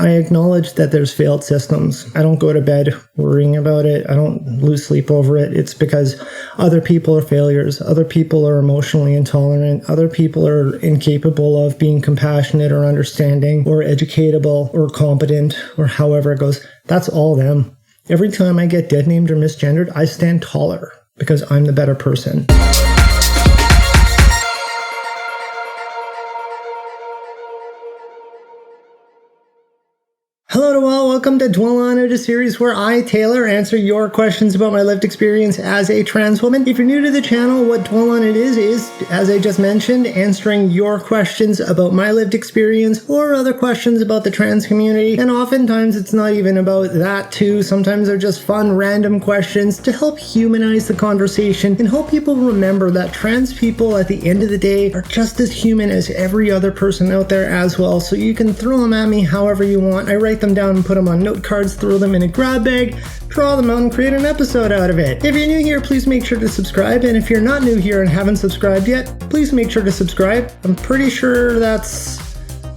I acknowledge that there's failed systems. I don't go to bed worrying about it. I don't lose sleep over it. It's because other people are failures. Other people are emotionally intolerant. Other people are incapable of being compassionate or understanding or educatable or competent or however it goes. That's all them. Every time I get dead named or misgendered, I stand taller because I'm the better person. Hello to all, welcome to Dwhell On It, a series where I, Taylor, answer your questions about my lived experience as a trans woman. If you're new to the channel, what Dwhell On It is, as I just mentioned, answering your questions about my lived experience or other questions about the trans community. And oftentimes it's not even about that too. Sometimes they're just fun, random questions to help humanize the conversation and help people remember that trans people at the end of the day are just as human as every other person out there as well. So you can throw them at me however you want. I write them down and put them on note cards, throw them in a grab bag, draw them out and create an episode out of it. If you're new here, please make sure to subscribe, and if you're not new here and haven't subscribed yet, please make sure to subscribe. I'm pretty sure that's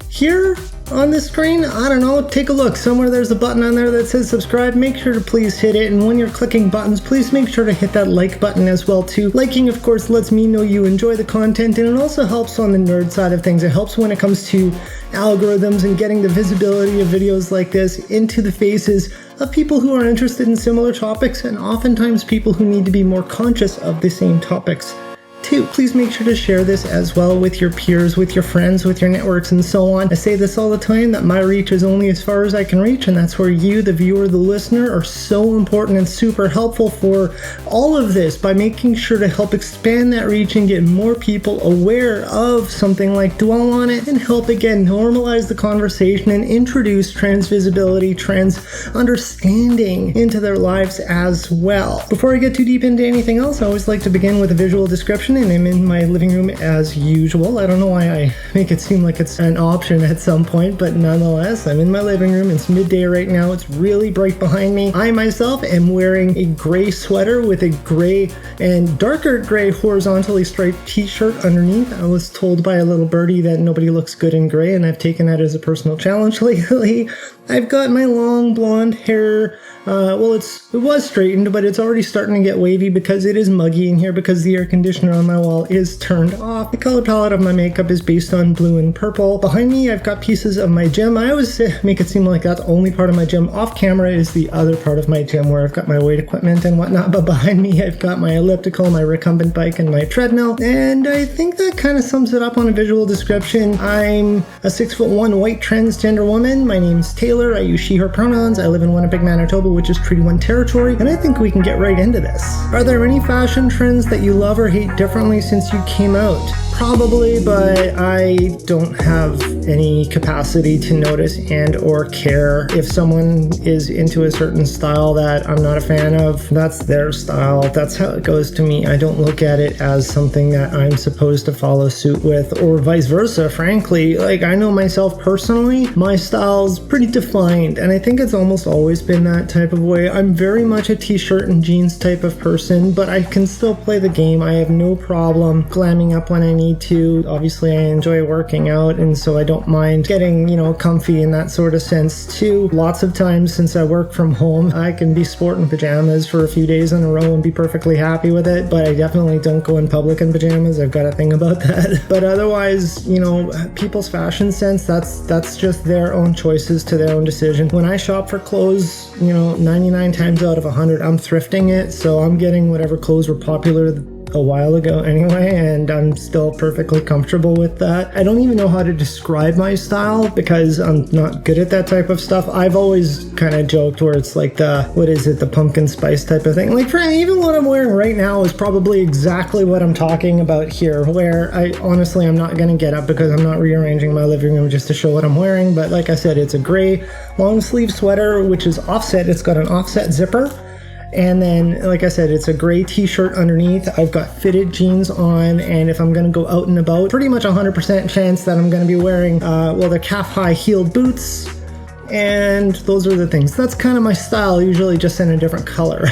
here on the screen. I don't know, take a look. Somewhere there's a button on there that says subscribe. Make sure to please hit it, and when you're clicking buttons, please make sure to hit that like button as well too. Liking, of course, lets me know you enjoy the content, and it also helps on the nerd side of things. It helps when it comes to algorithms and getting the visibility of videos like this into the faces of people who are interested in similar topics, and oftentimes people who need to be more conscious of the same topics too. Please make sure to share this as well with your peers, with your friends, with your networks, and so on. I say this all the time, that my reach is only as far as I can reach, and that's where you, the viewer, the listener, are so important and super helpful for all of this by making sure to help expand that reach and get more people aware of something like Dwhell On It, and help again normalize the conversation and introduce trans visibility, trans understanding into their lives as well. Before I get too deep into anything else, I always like to begin with a visual description, and I'm in my living room as usual. I don't know why I make it seem like it's an option at some point, but nonetheless, I'm in my living room. It's midday right now. It's really bright behind me. I myself am wearing a gray sweater with a gray and darker gray horizontally striped t-shirt underneath. I was told by a little birdie that nobody looks good in gray, and I've taken that as a personal challenge lately. I've got my long blonde hair. It was straightened, but it's already starting to get wavy because it is muggy in here because the air conditioner on my wall is turned off. The color palette of my makeup is based on blue and purple. Behind me, I've got pieces of my gym. I always make it seem like that's only part of my gym. Off camera is the other part of my gym where I've got my weight equipment and whatnot, but behind me, I've got my elliptical, my recumbent bike, and my treadmill, and I think that kind of sums it up on a visual description. I'm a 6'1" white transgender woman. My name's Taylor. I use she, her pronouns. I live in Winnipeg, Manitoba, which is Treaty 1 territory, and I think we can get right into this. Are there any fashion trends that you love or hate differently since you came out? Probably, but I don't have any capacity to notice and or care. If someone is into a certain style that I'm not a fan of, that's their style. That's how it goes to me. I don't look at it as something that I'm supposed to follow suit with, or vice versa, frankly. Like, I know myself personally, my style's pretty defined, and I think it's almost always been that type of way. I'm very much a t-shirt and jeans type of person, but I can still play the game. I have no problem glamming up when I need to. Obviously, I enjoy working out, and so I don't mind getting, comfy in that sort of sense too. Lots of times, since I work from home, I can be sporting pajamas for a few days in a row and be perfectly happy with it, but I definitely don't go in public in pajamas. I've got a thing about that. But otherwise, people's fashion sense, that's just their own choices to their own decision. When I shop for clothes, 99 times out of 100, I'm thrifting it, so I'm getting whatever clothes were popular a while ago anyway, and I'm still perfectly comfortable with that. I don't even know how to describe my style because I'm not good at that type of stuff. I've always kind of joked where it's like the pumpkin spice type of thing. Like, for even what I'm wearing right now is probably exactly what I'm talking about here, where I'm not going to get up because I'm not rearranging my living room just to show what I'm wearing. But like I said, it's a gray long sleeve sweater, which is offset. It's got an offset zipper. And then, like I said, it's a gray t-shirt underneath. I've got fitted jeans on, and if I'm going to go out and about, pretty much 100% chance that I'm going to be wearing, they're calf-high heeled boots, and those are the things. That's kind of my style, usually just in a different color.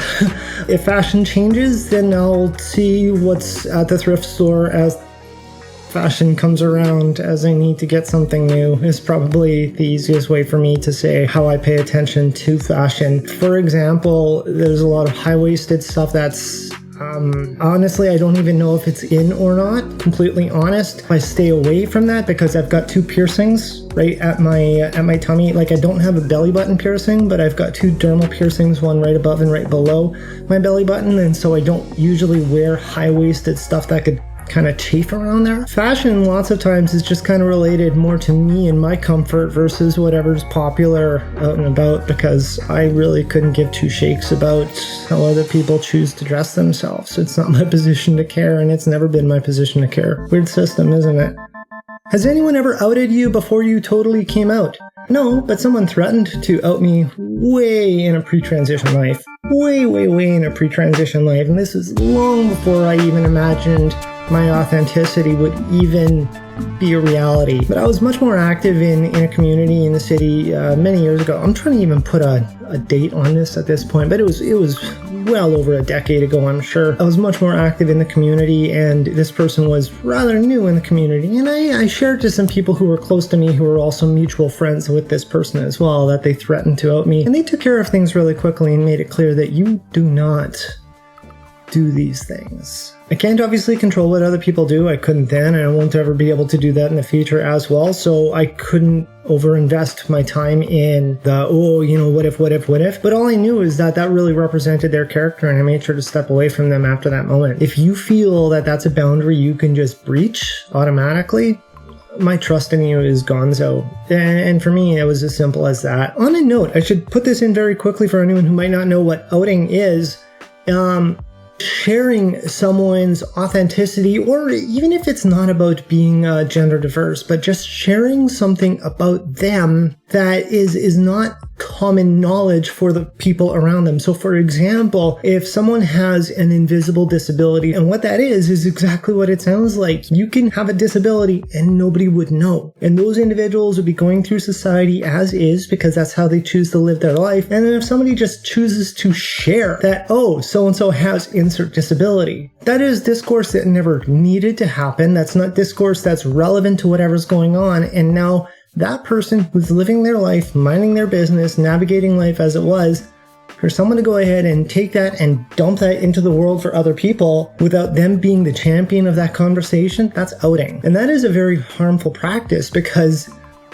If fashion changes, then I'll see what's at the thrift store as fashion comes around as I need to get something new is probably the easiest way for me to say how I pay attention to fashion. For example, there's a lot of high-waisted stuff that's honestly, I don't even know if it's in or not, completely honest. I stay away from that because I've got 2 piercings right at my tummy. Like, I don't have a belly button piercing, but I've got 2 dermal piercings, one right above and right below my belly button, and so I don't usually wear high-waisted stuff that could kind of chafe around there. Fashion lots of times is just kind of related more to me and my comfort versus whatever's popular out and about, because I really couldn't give 2 shakes about how other people choose to dress themselves. It's not my position to care, and it's never been my position to care. Weird system, isn't it? Has anyone ever outed you before you totally came out? No, but someone threatened to out me way in a pre-transition life. Way in a pre-transition life, and this is long before I even imagined my authenticity would even be a reality. But I was much more active in a community in the city many years ago. I'm trying to even put a date on this at this point, but it was well over a decade ago, I'm sure. I was much more active in the community, and this person was rather new in the community. And I shared to some people who were close to me who were also mutual friends with this person as well that they threatened to out me. And they took care of things really quickly and made it clear that you do not do these things. I can't obviously control what other people do. I couldn't then, and I won't ever be able to do that in the future as well. So I couldn't overinvest my time in the, what if. But all I knew is that really represented their character, and I made sure to step away from them after that moment. If you feel that that's a boundary you can just breach automatically, my trust in you is gonzo. And for me, it was as simple as that. On a note, I should put this in very quickly for anyone who might not know what outing is. Sharing someone's authenticity, or even if it's not about being gender diverse, but just sharing something about them that is not common knowledge for the people around them. So for example, if someone has an invisible disability, and what that is exactly what it sounds like. You can have a disability and nobody would know. And those individuals would be going through society as is because that's how they choose to live their life. And then if somebody just chooses to share that, oh, so-and-so has insert disability, that is discourse that never needed to happen. That's not discourse that's relevant to whatever's going on. And now that person who's living their life, minding their business, navigating life as it was, for someone to go ahead and take that and dump that into the world for other people without them being the champion of that conversation, that's outing. And that is a very harmful practice because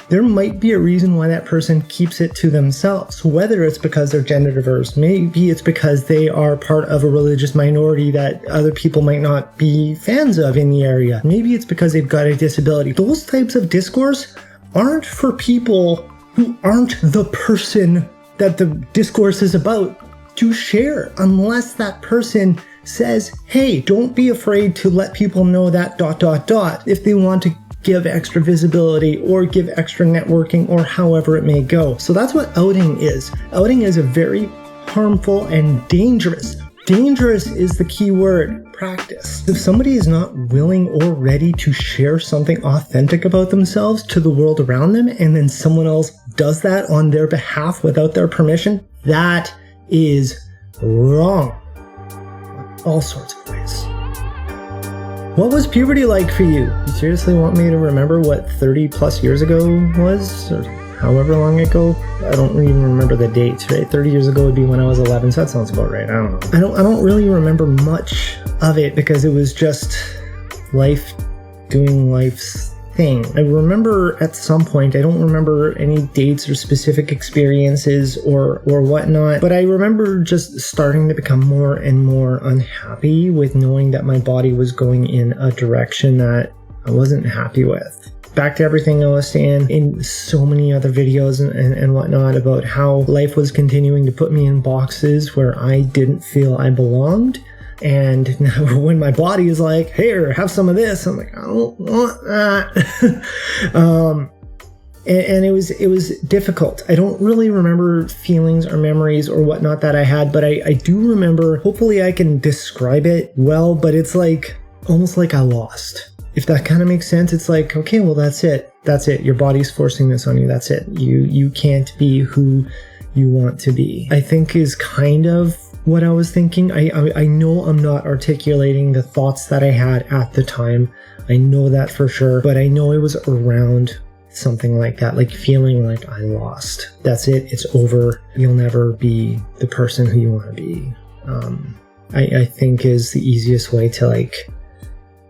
there might be a reason why that person keeps it to themselves, whether it's because they're gender diverse, maybe it's because they are part of a religious minority that other people might not be fans of in the area. Maybe it's because they've got a disability. Those types of discourse aren't for people who aren't the person that the discourse is about to share, unless that person says, hey, don't be afraid to let people know that ... if they want to give extra visibility or give extra networking or however it may go. So that's what outing is. Outing is a very harmful and dangerous. Dangerous is the key word. Practice. If somebody is not willing or ready to share something authentic about themselves to the world around them, and then someone else does that on their behalf without their permission, that is wrong. All sorts of ways. What was puberty like for you? You seriously want me to remember what 30 plus years ago was? Or however long ago? I don't even remember the dates, right? 30 years ago would be when I was 11, so that sounds about right. I don't know. I don't really remember much of it because it was just life doing life's thing. I remember at some point, I don't remember any dates or specific experiences or whatnot, but I remember just starting to become more and more unhappy with knowing that my body was going in a direction that I wasn't happy with. Back to everything I was saying in so many other videos and whatnot about how life was continuing to put me in boxes where I didn't feel I belonged. And now when my body is like, here, have some of this, I'm like, I don't want that. And it was difficult. I don't really remember feelings or memories or whatnot that I had, but I do remember, hopefully I can describe it well, but it's like, almost like I lost. If that kind of makes sense, it's like, okay, well, that's it. That's it. Your body's forcing this on you. That's it. You can't be who you want to be. I think is kind of what I was thinking. I know I'm not articulating the thoughts that I had at the time. I know that for sure, but I know it was around something like that, like feeling like I lost. That's it. It's over. You'll never be the person who you want to be. I think is the easiest way to like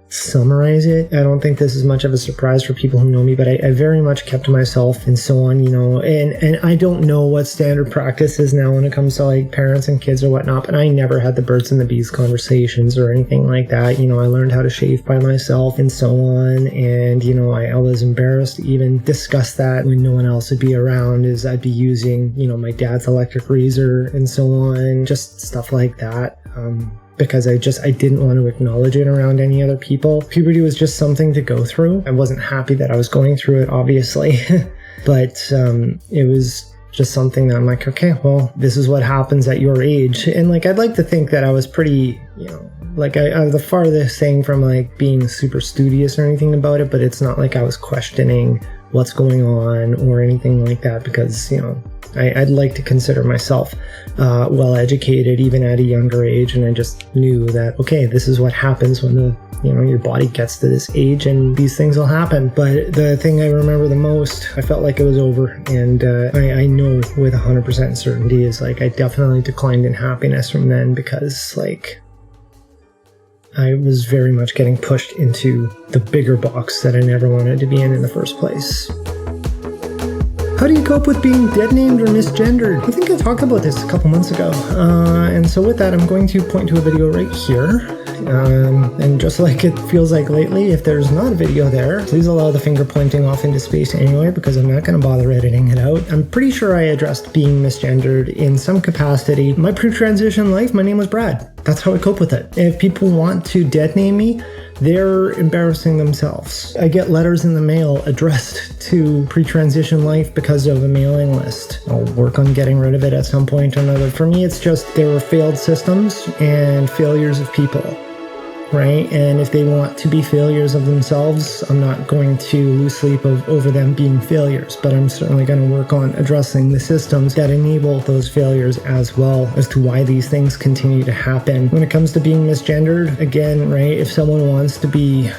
summarize it. I don't think this is much of a surprise for people who know me, but I very much kept to myself and so on, you know, and I don't know what standard practice is now when it comes to like parents and kids or whatnot, but I never had the birds and the bees conversations or anything like that. You know, I learned how to shave by myself and so on, and you know, I was embarrassed to even discuss that when no one else would be around, is I'd be using, you know, my dad's electric razor and so on, just stuff like that. Because I didn't want to acknowledge it around any other people. Puberty was just something to go through. I wasn't happy that I was going through it, obviously, but it was just something that I'm like, okay, well, this is what happens at your age. And like, I'd like to think that I was pretty, you know, like I was the farthest thing from like being super studious or anything about it, but it's not like I was questioning what's going on or anything like that, because, you know, I'd like to consider myself well educated even at a younger age, and I just knew that, okay, this is what happens when your body gets to this age and these things will happen. But the thing I remember the most, I felt like it was over, and I know with 100% certainty is like I definitely declined in happiness from then, because like I was very much getting pushed into the bigger box that I never wanted to be in the first place. How do you cope with being deadnamed or misgendered? I think I talked about this a couple months ago. And so with that, I'm going to point to a video right here. And just like it feels like lately, if there's not a video there, please allow the finger pointing off into space anyway, because I'm not going to bother editing it out. I'm pretty sure I addressed being misgendered in some capacity. My pre-transition life, my name was Brad. That's how I cope with it. If people want to deadname me, they're embarrassing themselves. I get letters in the mail addressed to pre-transition life because of a mailing list. I'll work on getting rid of it at some point or another. For me, it's just there were failed systems and failures of people, right? And if they want to be failures of themselves, I'm not going to lose sleep over them being failures, but I'm certainly going to work on addressing the systems that enable those failures as well as to why these things continue to happen. When it comes to being misgendered, again, right, if someone wants to be,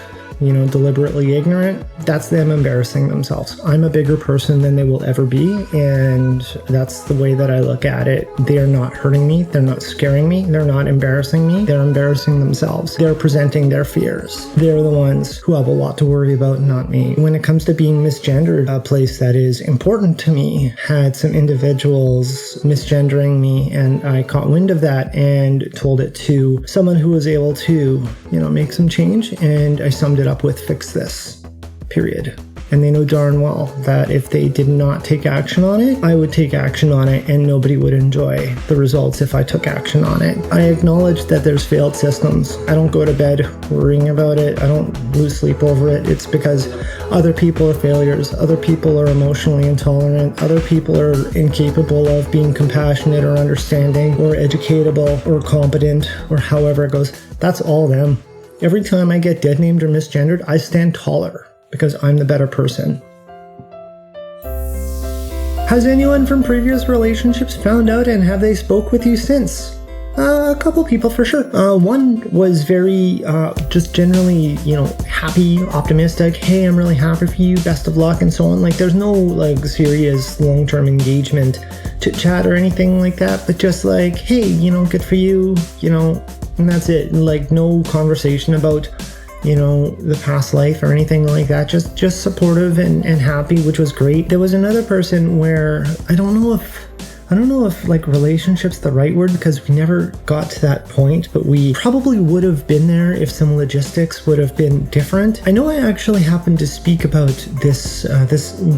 you know, deliberately ignorant, that's them embarrassing themselves. I'm a bigger person than they will ever be, and that's the way that I look at it. They are not hurting me, they're not scaring me, they're not embarrassing me, they're embarrassing themselves. They're presenting their fears. They're the ones who have a lot to worry about, not me. When it comes to being misgendered, a place that is important to me had some individuals misgendering me, and I caught wind of that and told it to someone who was able to, you know, make some change, and I summed it up with fix this, period. And they know darn well that if they did not take action on it, I would take action on it, and nobody would enjoy the results if I took action on it. I acknowledge that there's failed systems. I don't go to bed worrying about it. I don't lose sleep over it. It's because other people are failures. Other people are emotionally intolerant. Other people are incapable of being compassionate or understanding or educatable or competent or however it goes. That's all them. Every time I get deadnamed or misgendered, I stand taller because I'm the better person. Has anyone from previous relationships found out, and have they spoke with you since? A couple people for sure. One was very just generally, you know, happy, optimistic. Hey, I'm really happy for you. Best of luck and so on. Like, there's no like serious long-term engagement, chit chat or anything like that. But just like, hey, you know, good for you, you know, and that's it. Like, no conversation about, you know, the past life or anything like that. Just supportive and happy, which was great. There was another person where I don't know if like relationship's the right word, because we never got to that point, but we probably would have been there if some logistics would have been different. I know I actually happened to speak about this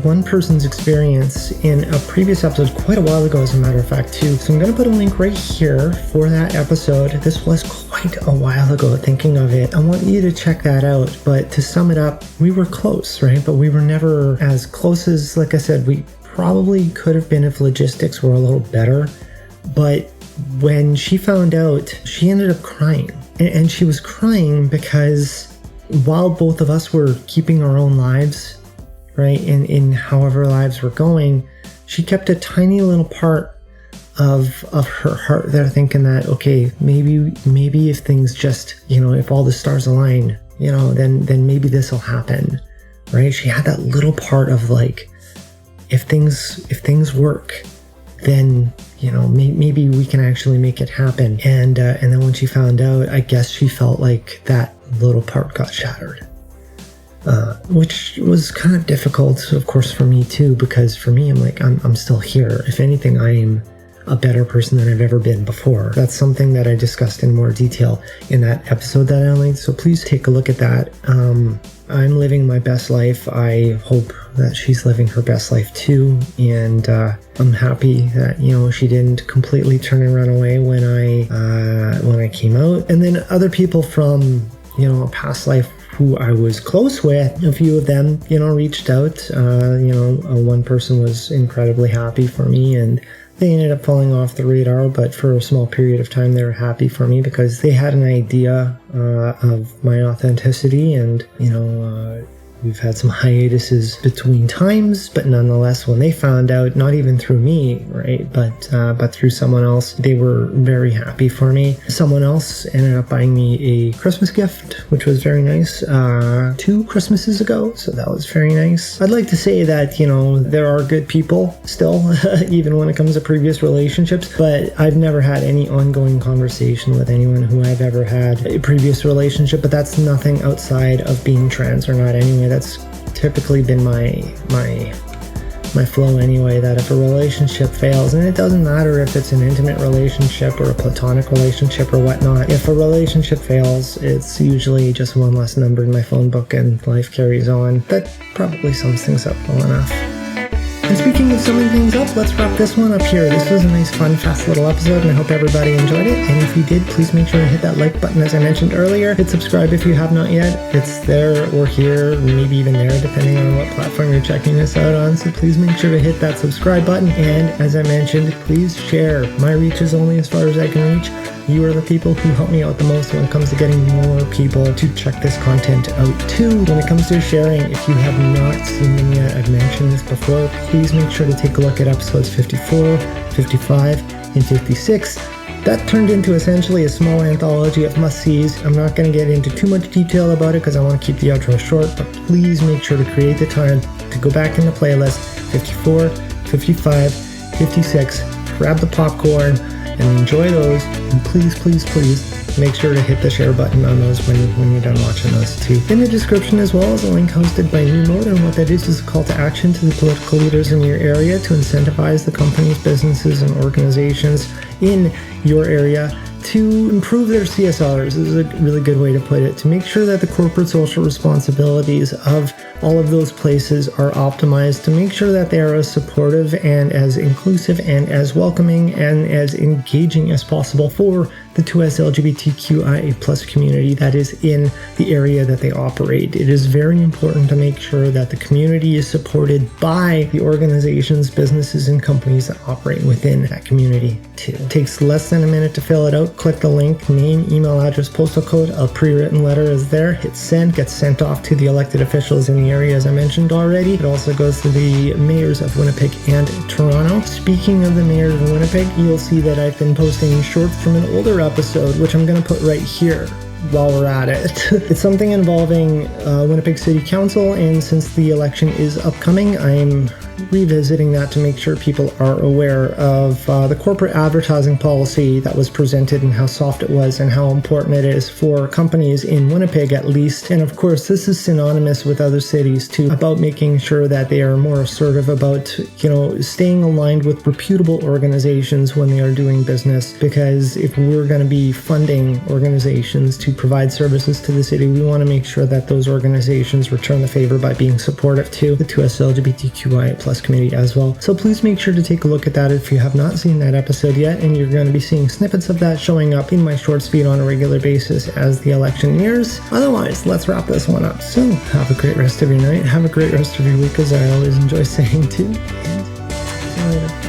one person's experience in a previous episode quite a while ago, as a matter of fact, too. So I'm going to put a link right here for that episode. This was quite a while ago, thinking of it. I want you to check that out. But to sum it up, we were close, right? But we were never as close as, like I said, we probably could have been if logistics were a little better. But when she found out, she ended up crying. And she was crying because while both of us were keeping our own lives, right, in however lives were going, she kept a tiny little part of her heart. They're thinking that, okay, maybe if things just, if all the stars align, then maybe this will happen, right? She had that little part of like, if things work, then maybe we can actually make it happen. And then when she found out, I guess she felt like that little part got shattered, which was kind of difficult, of course, for me too, because for me, I'm like, I'm still here. If anything, I am a better person than I've ever been before. That's something that I discussed in more detail in that episode that I linked, so please take a look at that. I'm living my best life. I hope that she's living her best life too, and I'm happy that she didn't completely turn and run away when I came out. And then other people from a past life who I was close with, a few of them reached out. One person was incredibly happy for me, and they ended up falling off the radar, but for a small period of time they were happy for me because they had an idea of my authenticity, and we've had some hiatuses between times, but nonetheless, when they found out, not even through me, right, but through someone else, they were very happy for me. Someone else ended up buying me a Christmas gift, which was very nice, 2 Christmases ago, so that was very nice. I'd like to say that, there are good people still, even when it comes to previous relationships, but I've never had any ongoing conversation with anyone who I've ever had a previous relationship, but that's nothing outside of being trans or not anyway. That's typically been my flow anyway, that if a relationship fails, and it doesn't matter if it's an intimate relationship or a platonic relationship or whatnot, if a relationship fails, it's usually just one less number in my phone book and life carries on. That probably sums things up well enough. And speaking of summing things up, let's wrap this one up here. This was a nice, fun, fast little episode, and I hope everybody enjoyed it. And if you did, please make sure to hit that like button as I mentioned earlier. Hit subscribe if you have not yet. It's there or here, maybe even there, depending on what platform you're checking this out on. So please make sure to hit that subscribe button. And as I mentioned, please share. My reach is only as far as I can reach. You are the people who help me out the most when it comes to getting more people to check this content out too. When it comes to sharing, if you have not seen them yet, I've mentioned this before, please make sure to take a look at episodes 54, 55, and 56. That turned into essentially a small anthology of must-sees. I'm not going to get into too much detail about it because I want to keep the outro short, but please make sure to create the time to go back in the playlist 54, 55, 56, grab the popcorn, and enjoy those, and please make sure to hit the share button on those when you're done watching those too. In the description as well is a link hosted by New Mode, and what that is a call to action to the political leaders in your area to incentivize the companies, businesses, and organizations in your area to improve their CSRs. This is a really good way to put it, to make sure that the corporate social responsibilities of all of those places are optimized, to make sure that they are as supportive and as inclusive and as welcoming and as engaging as possible for the 2S LGBTQIA+ community that is in the area that they operate. It is very important to make sure that the community is supported by the organizations, businesses, and companies that operate within that community too. It takes less than a minute to fill it out. Click the link, name, email address, postal code. A pre-written letter is there. Hit send, gets sent off to the elected officials in the area as I mentioned already. It also goes to the mayors of Winnipeg and Toronto. Speaking of the mayors of Winnipeg, you'll see that I've been posting shorts from an older episode, which I'm going to put right here while we're at it. It's something involving Winnipeg City Council, and since the election is upcoming, I'm revisiting that to make sure people are aware of the corporate advertising policy that was presented and how soft it was and how important it is for companies in Winnipeg at least. And of course, this is synonymous with other cities too, about making sure that they are more assertive about, staying aligned with reputable organizations when they are doing business. Because if we're going to be funding organizations to provide services to the city, we want to make sure that those organizations return the favor by being supportive to the 2S LGBTQIA+ community as well. So please make sure to take a look at that if you have not seen that episode yet, and you're going to be seeing snippets of that showing up in my shorts feed on a regular basis as the election nears. Otherwise, let's wrap this one up. So have a great rest of your night, have a great rest of your week, as I always enjoy saying too, and see you later.